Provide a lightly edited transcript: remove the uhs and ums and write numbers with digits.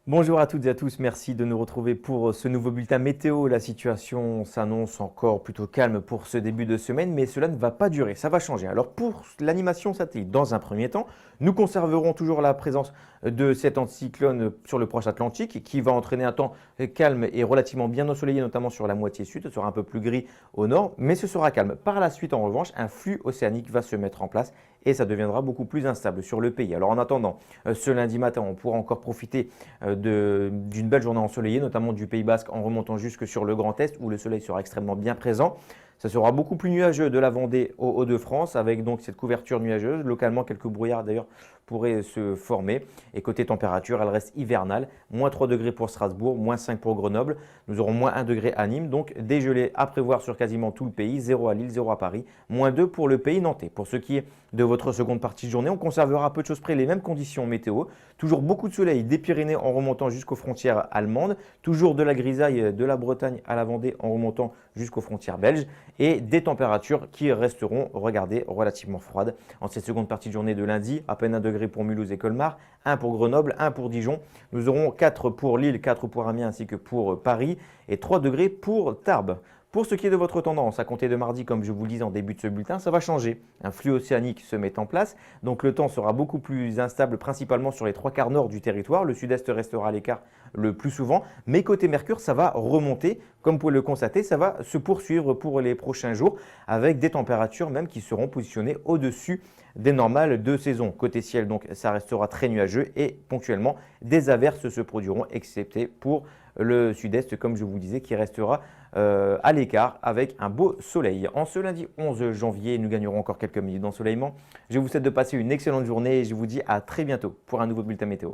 Bonjour à toutes et à tous, merci de nous retrouver pour ce nouveau bulletin météo. La situation s'annonce encore plutôt calme pour ce début de semaine, mais cela ne va pas durer, ça va changer. Alors pour l'animation satellite, dans un premier temps, nous conserverons toujours la présence de cet anticyclone sur le proche Atlantique qui va entraîner un temps calme et relativement bien ensoleillé, notamment sur la moitié sud. Ce sera un peu plus gris au nord, mais ce sera calme. Par la suite, en revanche, un flux océanique va se mettre en place et ça deviendra beaucoup plus instable sur le pays. Alors en attendant, ce lundi matin, on pourra encore profiter d'une belle journée ensoleillée, notamment du Pays Basque en remontant jusque sur le Grand Est où le soleil sera extrêmement bien présent. Ça sera beaucoup plus nuageux de la Vendée au Hauts-de-France avec donc cette couverture nuageuse. Localement, quelques brouillards d'ailleurs pourraient se former. Et côté température, elle reste hivernale. Moins 3 degrés pour Strasbourg, moins 5 pour Grenoble. Nous aurons moins 1 degré à Nîmes. Donc des gelées à prévoir sur quasiment tout le pays. 0 à Lille, 0 à Paris. Moins 2 pour le pays nantais. Pour ce qui est de votre seconde partie de journée, on conservera à peu de choses près les mêmes conditions météo. Toujours beaucoup de soleil des Pyrénées en remontant jusqu'aux frontières allemandes. Toujours de la grisaille de la Bretagne à la Vendée en remontant jusqu'aux frontières belges. Et des températures qui resteront, regardez, relativement froides. En cette seconde partie de journée de lundi, à peine 1 degré pour Mulhouse et Colmar, 1 pour Grenoble, 1 pour Dijon. Nous aurons 4 pour Lille, 4 pour Amiens ainsi que pour Paris et 3 degrés pour Tarbes. Pour ce qui est de votre tendance, à compter de mardi, comme je vous le disais en début de ce bulletin, ça va changer. Un flux océanique se met en place, donc le temps sera beaucoup plus instable, principalement sur les 3/4 nord du territoire. Le sud-est restera à l'écart le plus souvent, mais côté Mercure, ça va remonter. Comme vous pouvez le constater, ça va se poursuivre pour les prochains jours, avec des températures même qui seront positionnées au-dessus des normales de saison. Côté ciel, donc, ça restera très nuageux et ponctuellement, des averses se produiront, excepté pour le sud-est, comme je vous disais, qui restera à l'écart avec un beau soleil. En ce lundi 11 janvier, nous gagnerons encore quelques minutes d'ensoleillement. Je vous souhaite de passer une excellente journée et je vous dis à très bientôt pour un nouveau bulletin météo.